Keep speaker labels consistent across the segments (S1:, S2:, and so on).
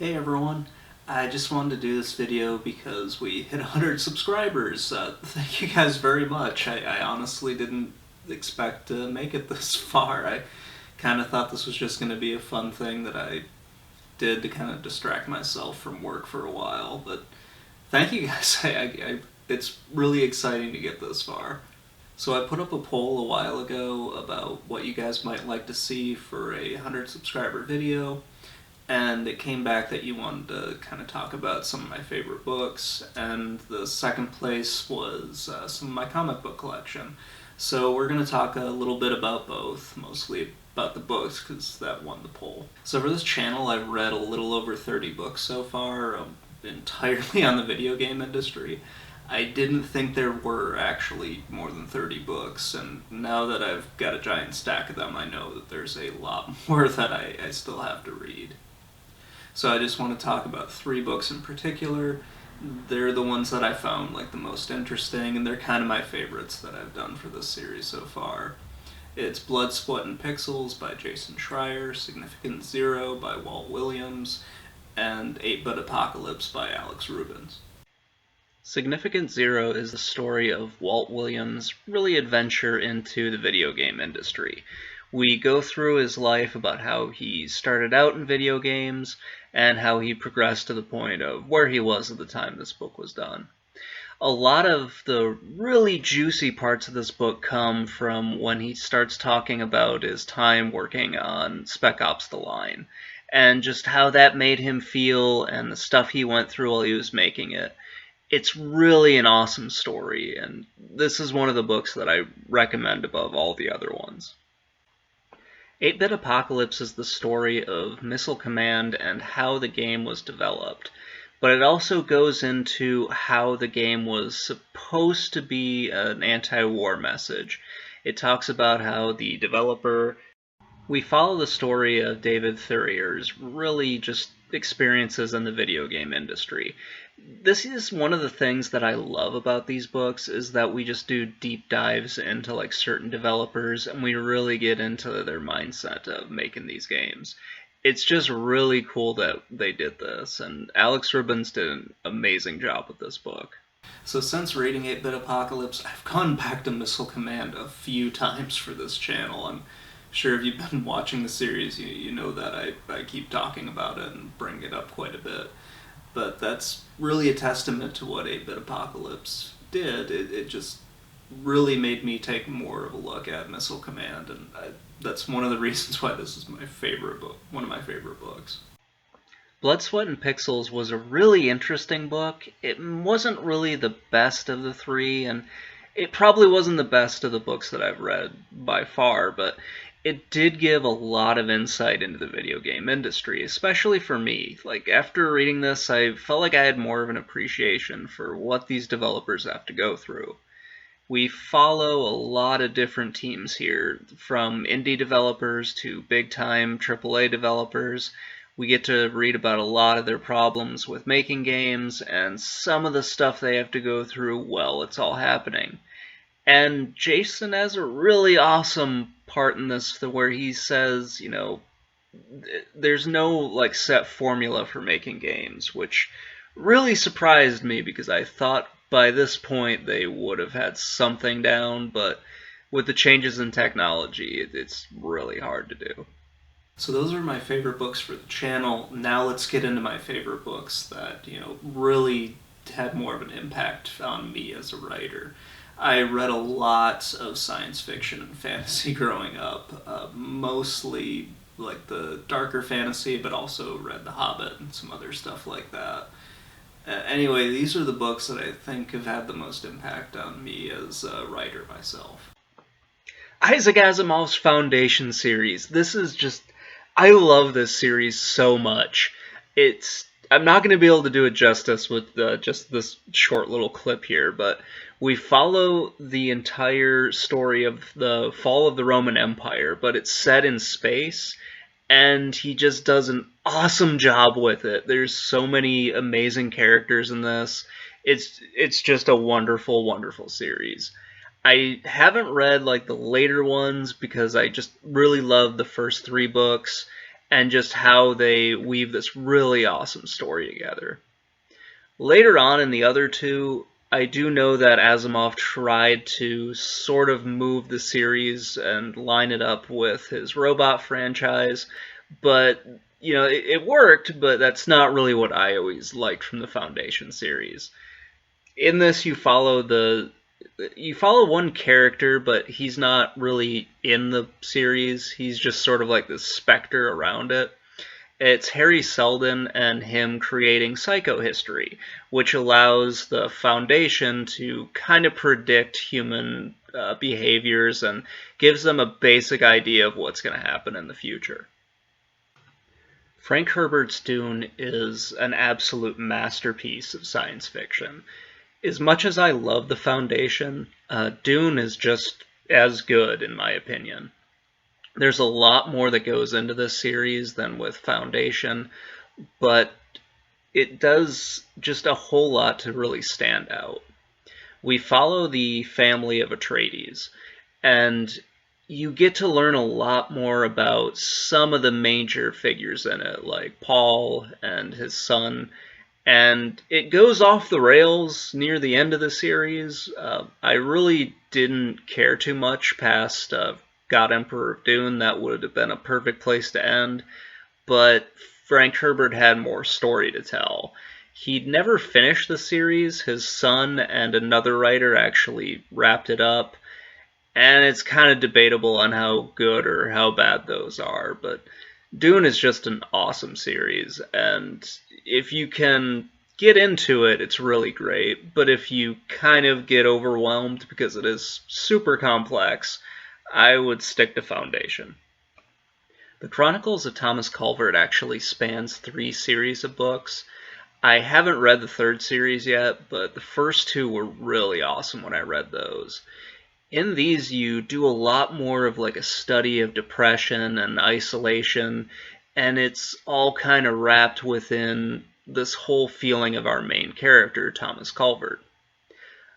S1: Hey everyone, I just wanted to do this video because we hit 100 subscribers. Thank you guys very much. I honestly didn't expect to make it this far. I kind of thought this was just going to be a fun thing that I did to kind of distract myself from work for a while, but thank you guys. It's really exciting to get this far. So I put up a poll a while ago about what you guys might like to see for a 100 subscriber video, and it came back that you wanted to kind of talk about some of my favorite books, and the second place was some of my comic book collection. So we're going to talk a little bit about both, mostly about the books because that won the poll. So for this channel, I've read a little over 30 books so far, entirely on the video game industry. I didn't think there were actually more than 30 books, and now that I've got a giant stack of them, I know that there's a lot more that I still have to read. So I just want to talk about three books in particular. They're the ones that I found like the most interesting, and they're kind of my favorites that I've done for this series so far. It's Blood, Sweat, and Pixels by Jason Schreier, Significant Zero by Walt Williams, and 8-Bit Apocalypse by Alex Rubens. Significant Zero is the story of Walt Williams' really adventure into the video game industry. We go through his life about how he started out in video games and how he progressed to the point of where he was at the time this book was done. A lot of the really juicy parts of this book come from when he starts talking about his time working on Spec Ops: The Line, and just how that made him feel and the stuff he went through while he was making it. It's really an awesome story, and this is one of the books that I recommend above all the other ones. 8-Bit Apocalypse is the story of Missile Command and how the game was developed, but it also goes into how the game was supposed to be an anti-war message. It talks about how the developer... We follow the story of David Thurier's really just experiences in the video game industry. This is one of the things that I love about these books, is that we just do deep dives into like certain developers and we really get into their mindset of making these games. It's just really cool that they did this, and Alex Rubens did an amazing job with this book. So since reading 8-Bit Apocalypse, I've gone back to Missile Command a few times for this channel. I'm sure if you've been watching the series, you know that I keep talking about it and bring it up quite a bit. But that's really a testament to what 8-Bit Apocalypse did. It just really made me take more of a look at Missile Command, and that's one of the reasons why this is my favorite book, one of my favorite books. Blood, Sweat, and Pixels was a really interesting book. It wasn't really the best of the three, and it probably wasn't the best of the books that I've read by far, but it did give a lot of insight into the video game industry, especially for me. Like, after reading this, I felt like I had more of an appreciation for what these developers have to go through. We follow a lot of different teams here, from indie developers to big-time AAA developers. We get to read about a lot of their problems with making games, and some of the stuff they have to go through while it's all happening. And Jason has a really awesome part in this where he says, there's no like set formula for making games, which really surprised me because I thought by this point they would have had something down, but with the changes in technology, it's really hard to do. So those are my favorite books for the channel. Now let's get into my favorite books that, really had more of an impact on me as a writer. I read a lot of science fiction and fantasy growing up, mostly like the darker fantasy, but also read The Hobbit and some other stuff like that. Anyway, these are the books that I think have had the most impact on me as a writer myself. Isaac Asimov's Foundation series. This is just... I love this series so much. I'm not going to be able to do it justice with just this short little clip here, but we follow the entire story of the fall of the Roman Empire, but it's set in space, and he just does an awesome job with it. There's so many amazing characters in this. It's just a wonderful, wonderful series. I haven't read like the later ones because I just really loved the first three books,
S2: and just how they weave this really awesome story together. Later on in the other two, I do know that Asimov tried to sort of move the series and line it up with his robot franchise, but it worked, but that's not really what I always liked from the Foundation series. In this, you follow one character, but he's not really in the series. He's just sort of like this specter around it. It's Harry Seldon and him creating psychohistory, which allows the Foundation to kind of predict human behaviors and gives them a basic idea of what's going to happen in the future. Frank Herbert's Dune is an absolute masterpiece of science fiction. As much as I love the Foundation, Dune is just as good, in my opinion. There's a lot more that goes into this series than with Foundation, but it does just a whole lot to really stand out. We follow the family of Atreides, and you get to learn a lot more about some of the major figures in it, like Paul and his son, and it goes off the rails near the end of the series. I really didn't care too much past God Emperor of Dune. That would have been a perfect place to end, but Frank Herbert had more story to tell. He'd never finished the series. His son and another writer actually wrapped it up, and it's kind of debatable on how good or how bad those are, but Dune is just an awesome series, and if you can get into it, it's really great, but if you kind of get overwhelmed because it is super complex, I would stick to Foundation. The Chronicles of Thomas Culvert actually spans 3 series of books. I haven't read the 3rd series yet, but the first 2 were really awesome when I read those. In these, you do a lot more of like a study of depression and isolation, and it's all kind of wrapped within this whole feeling of our main character, Thomas Culvert.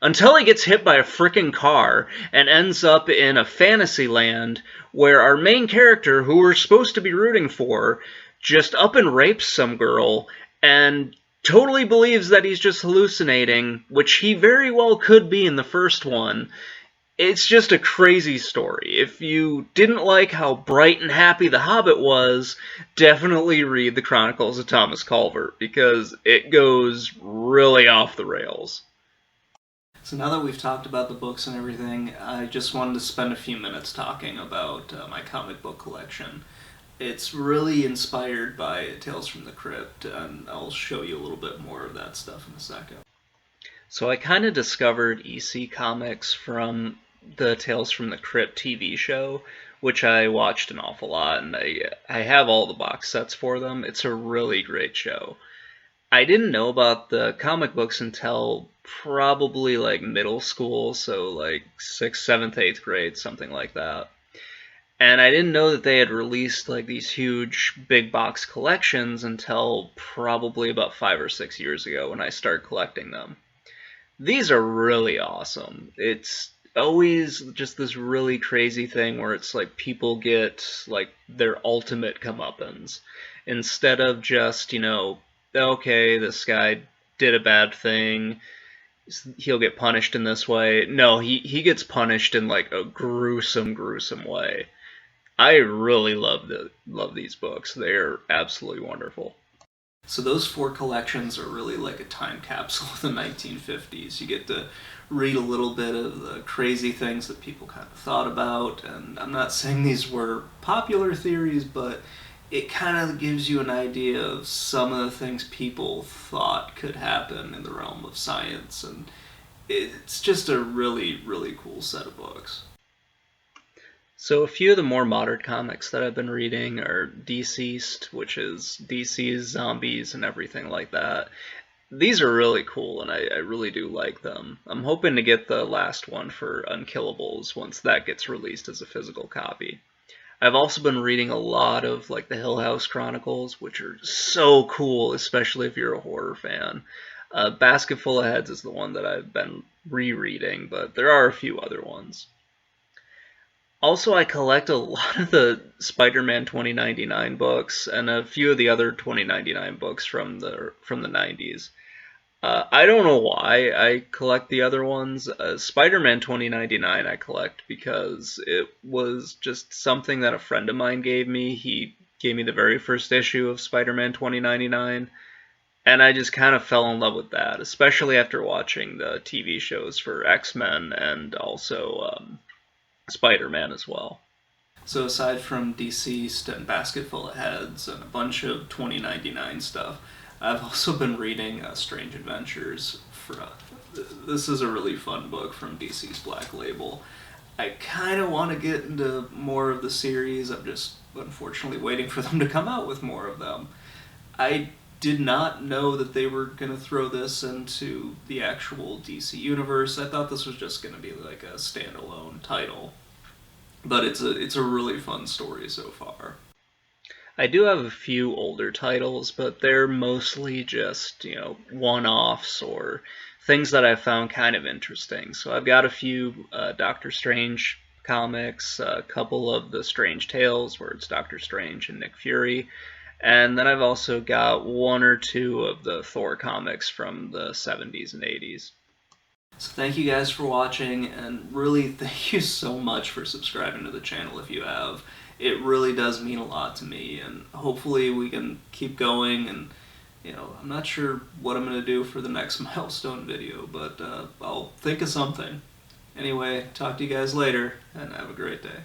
S2: Until he gets hit by a frickin' car and ends up in a fantasy land where our main character, who we're supposed to be rooting for, just up and rapes some girl and totally believes that he's just hallucinating, which he very well could be in the first one. It's just a crazy story. If you didn't like how bright and happy The Hobbit was, definitely read the Chronicles of Thomas Culvert, because it goes really off the rails.
S1: So now that we've talked about the books and everything, I just wanted to spend a few minutes talking about my comic book collection. It's really inspired by Tales from the Crypt, and I'll show you a little bit more of that stuff in a second.
S2: So I kind of discovered EC Comics from the Tales from the Crypt TV show, which I watched an awful lot, and I have all the box sets for them. It's a really great show. I didn't know about the comic books until probably like middle school, so like 6th, 7th, 8th grade, something like that. And I didn't know that they had released like these huge big box collections until probably about 5 or 6 years ago when I started collecting them. These are really awesome. It's always just this really crazy thing where it's like people get like their ultimate comeuppance. Instead of just, okay, this guy did a bad thing, he'll get punished in this way. No, he gets punished in like a gruesome way. I really love these books. They're absolutely wonderful.
S1: So those 4 collections are really like a time capsule of the 1950s. You get to read a little bit of the crazy things that people kind of thought about, and I'm not saying these were popular theories, but it kind of gives you an idea of some of the things people thought could happen in the realm of science, and it's just a really, really cool set of books.
S2: So a few of the more modern comics that I've been reading are Deceased, which is DC's zombies and everything like that. These are really cool, and I really do like them. I'm hoping to get the last one for Unkillables once that gets released as a physical copy. I've also been reading a lot of like the Hill House Chronicles, which are so cool, especially if you're a horror fan. Basket Full of Heads is the one that I've been rereading, but there are a few other ones. Also, I collect a lot of the Spider-Man 2099 books and a few of the other 2099 books from the 90s. I don't know why I collect the other ones. Spider-Man 2099 I collect because it was just something that a friend of mine gave me. He gave me the very first issue of Spider-Man 2099, and I just kind of fell in love with that, especially after watching the TV shows for X-Men and also Spider-Man as well.
S1: So aside from Deceased and Basket Full of Heads and a bunch of 2099 stuff, I've also been reading Strange Adventures. This is a really fun book from DC's Black Label. I kind of want to get into more of the series. I'm just unfortunately waiting for them to come out with more of them. I did not know that they were going to throw this into the actual DC universe. I thought this was just going to be like a standalone title. But it's a really fun story so far.
S2: I do have a few older titles, but they're mostly just, one-offs or things that I found kind of interesting. So I've got a few Doctor Strange comics, a couple of the Strange Tales where it's Doctor Strange and Nick Fury, and then I've also got one or two of the Thor comics from the 70s and 80s.
S1: So thank you guys for watching, and really thank you so much for subscribing to the channel if you have. It really does mean a lot to me, and hopefully we can keep going, and I'm not sure what I'm going to do for the next milestone video, but I'll think of something. Anyway, talk to you guys later, and have a great day.